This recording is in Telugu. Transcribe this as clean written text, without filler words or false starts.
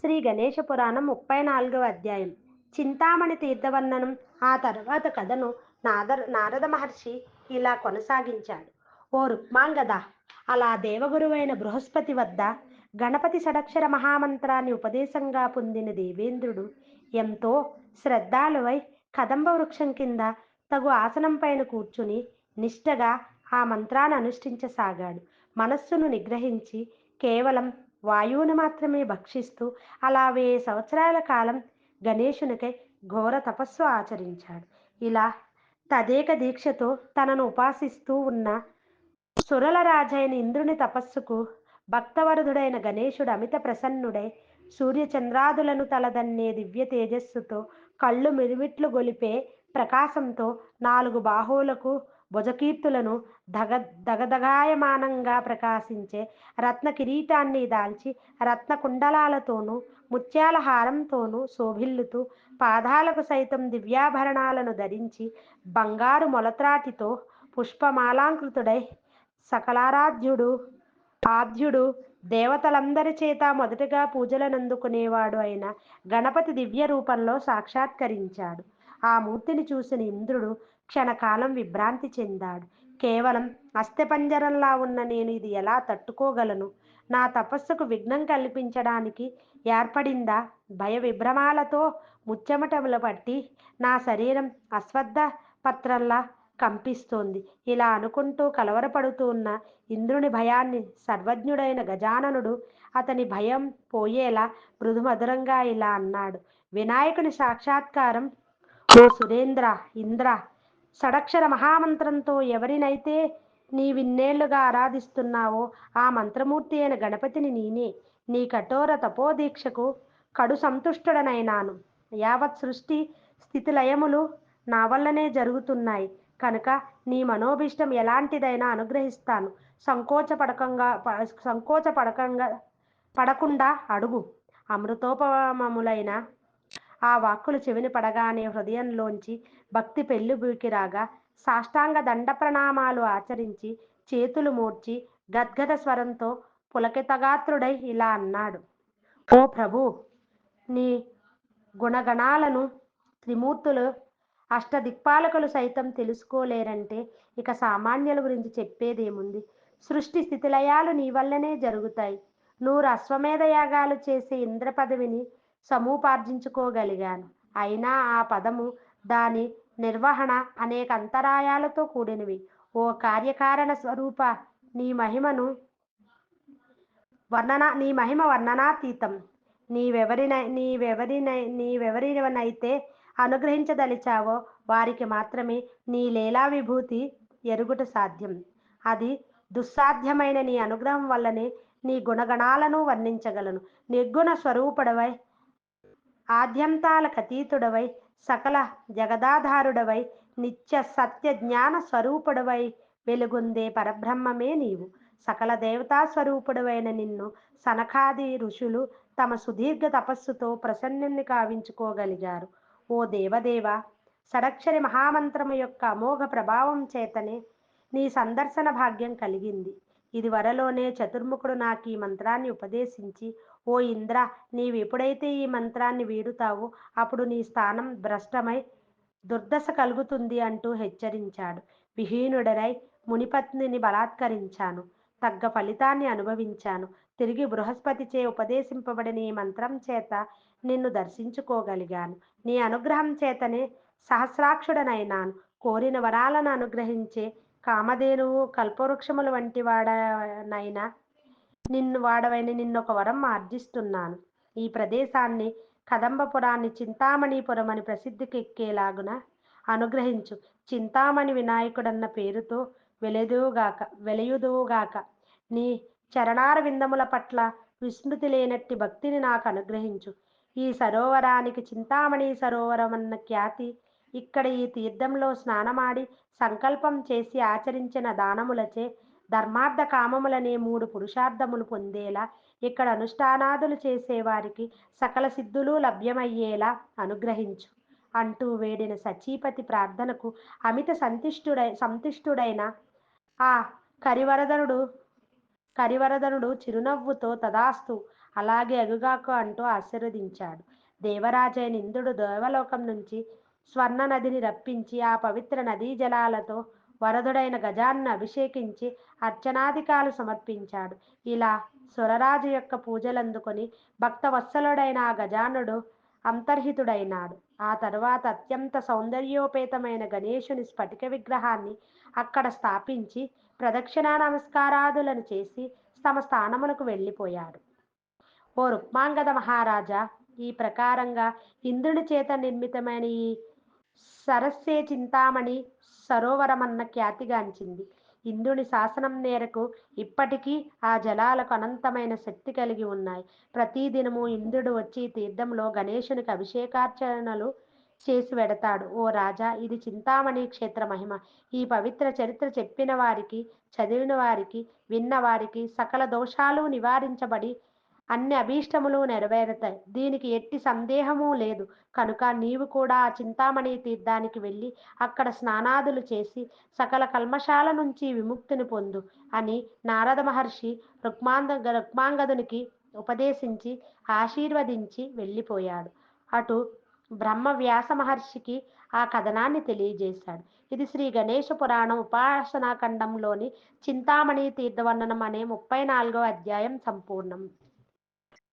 శ్రీ గణేష పురాణం 34వ అధ్యాయం చింతామణి తీర్థవర్ణనం. ఆ తర్వాత కథను నారద మహర్షి ఇలా కొనసాగించాడు. ఓ రుక్మాంగద, అలా దేవగురువైన బృహస్పతి వద్ద గణపతి షడక్షర మహామంత్రాన్ని ఉపదేశంగా పొందిన దేవేంద్రుడు ఎంతో శ్రద్ధాలువై కదంబ వృక్షం కింద తగు ఆసనం పైన కూర్చుని నిష్టగా ఆ మంత్రాన్ని అనుష్ఠించసాగాడు. మనస్సును నిగ్రహించి కేవలం వాయువును మాత్రమే భక్షిస్తూ అలా 1000 సంవత్సరాల కాలం గణేశునికై ఘోర తపస్సు ఆచరించాడు. ఇలా తదేక దీక్షతో తనను ఉపాసిస్తూ ఉన్న సురల రాజైన ఇంద్రుని తపస్సుకు భక్తవరదుడైన గణేశుడు అమిత ప్రసన్నుడై సూర్యచంద్రాదులను తలదన్నే దివ్య తేజస్సుతో కళ్ళు మిరుమిట్లు గొలిపే ప్రకాశంతో 4 బాహువులకు భుజకీర్తులను దగదగాయమానంగా ప్రకాశించే రత్న కిరీటాన్ని దాల్చి రత్న కుండలాలతోనూ ముత్యాల హారంతోనూ శోభిల్లుతూ పాదాలకు సైతం దివ్యాభరణాలను ధరించి బంగారు మొలత్రాటితో పుష్పమాలాంకృతుడై సకలారాధ్యుడు ఆద్యుడు దేవతలందరి చేత మొదటగా పూజలనందుకునేవాడు అయిన గణపతి దివ్య రూపంలో సాక్షాత్కరించాడు. ఆ మూర్తిని చూసిన ఇంద్రుడు క్షణకాలం విభ్రాంతి చెందాడు. కేవలం అస్థిపంజరంలా ఉన్న నేను ఇది ఎలా తట్టుకోగలను? నా తపస్సుకు విఘ్నం కల్పించడానికి ఏర్పడిందా? భయ విభ్రమాలతో ముచ్చెమటముల పట్టి నా శరీరం అశ్వత్థ పత్రంలా కంపిస్తోంది. ఇలా అనుకుంటూ కలవరపడుతూ ఉన్న ఇంద్రుని భయాన్ని సర్వజ్ఞుడైన గజాననుడు అతని భయం పోయేలా మృదుమధురంగా ఇలా అన్నాడు. వినాయకుని సాక్షాత్కారం. ఓ సురేంద్ర, ఇంద్ర, షడక్షర మహామంత్రంతో ఎవరినైతే నీవిన్నేళ్లుగా ఆరాధిస్తున్నావో ఆ మంత్రమూర్తి అయిన గణపతిని నేనే. నీ కఠోర తపోదీక్షకు కడు సంతుష్టుడనైనాను. యావత్ సృష్టి స్థితిలయములు నా వల్లనే జరుగుతున్నాయి కనుక నీ మనోభిష్టం ఎలాంటిదైనా అనుగ్రహిస్తాను. సంకోచ పడకుండా అడుగు. అమృతోపమములైన ఆ వాక్కులు చెవిని పడగానే హృదయంలోంచి భక్తి పెళ్ళిబూకి రాగా సాష్టాంగ దండ ప్రణామాలు ఆచరించి చేతులు మోడ్చి గద్గద స్వరంతో పులకితగాత్రుడై ఇలా అన్నాడు. ఓ ప్రభు, నీ గుణగణాలను త్రిమూర్తులు అష్టదిక్పాలకులు సైతం తెలుసుకోలేరంటే ఇక సామాన్యుల గురించి చెప్పేదేముంది? సృష్టి స్థితిలయాలు నీ వల్లనే జరుగుతాయి. 100 అశ్వమేధ యాగాలు చేసే ఇంద్ర పదవిని సమూపార్జించుకోగలిగాను. అయినా ఆ పదము, దాని నిర్వహణ అనేక అంతరాయాలతో కూడినవి. ఓ కార్యకారణ స్వరూప, నీ మహిమను నీ మహిమ వర్ణనాతీతం. నీవెవరినైతే అనుగ్రహించదలిచావో వారికి మాత్రమే నీ లీలా విభూతి ఎరుగుట సాధ్యం. అది దుస్సాధ్యమైన నీ అనుగ్రహం వల్లనే నీ గుణగణాలను వర్ణించగలను. నిర్గుణ స్వరూపుడవై ఆద్యంతాలకతీతుడవై సకల జగదాధారుడవై నిత్య సత్య జ్ఞాన స్వరూపుడవై వెలుగొందే పరబ్రహ్మమే నీవు. సకల దేవతా స్వరూపుడవైన నిన్ను సనకాది ఋషులు తమ సుదీర్ఘ తపస్సుతో ప్రసన్నుని కావించుకోగలిగారు. ఓ దేవదేవ, షడక్షరి మహామంత్రము యొక్క అమోఘ ప్రభావం చేతనే నీ సందర్శన భాగ్యం కలిగింది. ఇది వరలోనే చతుర్ముఖుడు నాకు ఈ మంత్రాన్ని ఉపదేశించి, ఓ ఇంద్ర, నీవెప్పుడైతే ఈ మంత్రాన్ని వీడుతావో అప్పుడు నీ స్థానం భ్రష్టమై దుర్దశ కలుగుతుంది అంటూ హెచ్చరించాడు. విహీనుడనై మునిపత్నిని బలాత్కరించాను. తగ్గ ఫలితాన్ని అనుభవించాను. తిరిగి బృహస్పతిచే ఉపదేశింపబడిన ఈ మంత్రం చేత నిన్ను దర్శించుకోగలిగాను. నీ అనుగ్రహం చేతనే సహస్రాక్షుడనైనాను. కోరిన వరాలను అనుగ్రహించే కామధేనువు కల్పవృక్షముల వంటి వాడవైన నిన్నొక వరం ఆర్జిస్తున్నాను. ఈ ప్రదేశాన్ని కదంబపురాన్ని చింతామణిపురం అని ప్రసిద్ధికెక్కేలాగున అనుగ్రహించు. చింతామణి వినాయకుడన్న పేరుతో వెలయుదువుగాక. నీ చరణార విందముల పట్ల విస్మృతి లేనట్టి భక్తిని నాకు అనుగ్రహించు. ఈ సరోవరానికి చింతామణి సరోవరం అన్న ఖ్యాతి. ఇక్కడ ఈ తీర్థంలో స్నానమాడి సంకల్పం చేసి ఆచరించిన దానములచే ధర్మార్థ కామములనే 3 పురుషార్థములు పొందేలా, ఇక్కడ అనుష్ఠానాదులు చేసేవారికి సకల సిద్ధులు లభ్యమయ్యేలా అనుగ్రహించు అంటూ వేడిన సచీపతి ప్రార్థనకు అమిత సంతుష్టుడైన ఆ కరివరదనుడు చిరునవ్వుతో తదాస్తు అలాగే అగుగాకు అంటూ ఆశీర్వదించాడు. దేవరాజైన ఇంద్రుడు దేవలోకం నుంచి స్వర్ణ నదిని రప్పించి ఆ పవిత్ర నదీ జలాలతో వరదుడైన గజాన్ని అభిషేకించి అర్చనాధికాలు సమర్పించాడు. ఇలా సురరాజు యొక్క పూజలందుకొని భక్తవత్సలుడైన ఆ గజానుడు అంతర్హితుడైనాడు. ఆ తరువాత అత్యంత సౌందర్యోపేతమైన గణేశుని స్ఫటిక విగ్రహాన్ని అక్కడ స్థాపించి ప్రదక్షిణా నమస్కారాదులను చేసి తమ స్థానములకు వెళ్ళిపోయాడు. ఓ రుక్మాంగద మహారాజా, ఈ ప్రకారంగా ఇంద్రుని చేత నిర్మితమైన ఈ సరస్సే చింతామణి సరోవరమన్న ఖ్యాతిగాంచింది. ఇంద్రుని శాసనం మేరకు ఇప్పటికీ ఆ జలాలకు అనంతమైన శక్తి కలిగి ఉన్నాయి. ప్రతిదినము ఇంద్రుడు వచ్చి తీర్థంలో గణేశునికి అభిషేకార్చనలు చేసి వెడతాడు. ఓ రాజా, ఇది చింతామణి క్షేత్ర మహిమ. ఈ పవిత్ర చరిత్ర చెప్పిన వారికి, చదివిన వారికి, విన్న వారికి సకల దోషాలు నివారించబడి అన్ని అభీష్టములు నెరవేరుతాయి. దీనికి ఎట్టి సందేహము లేదు. కనుక నీవు కూడా ఆ చింతామణి తీర్థానికి వెళ్ళి అక్కడ స్నానాదులు చేసి సకల కల్మషాల నుంచి విముక్తిని పొందు అని నారద మహర్షి రుక్మాంగదునికి ఉపదేశించి ఆశీర్వదించి వెళ్ళిపోయాడు. అటు బ్రహ్మ వ్యాస మహర్షికి ఆ కథనాన్ని తెలియజేశాడు. ఇది శ్రీ గణేష పురాణం ఉపాసనా ఖండంలోని చింతామణి తీర్థవర్ణనం అనే 34వ అధ్యాయం సంపూర్ణం.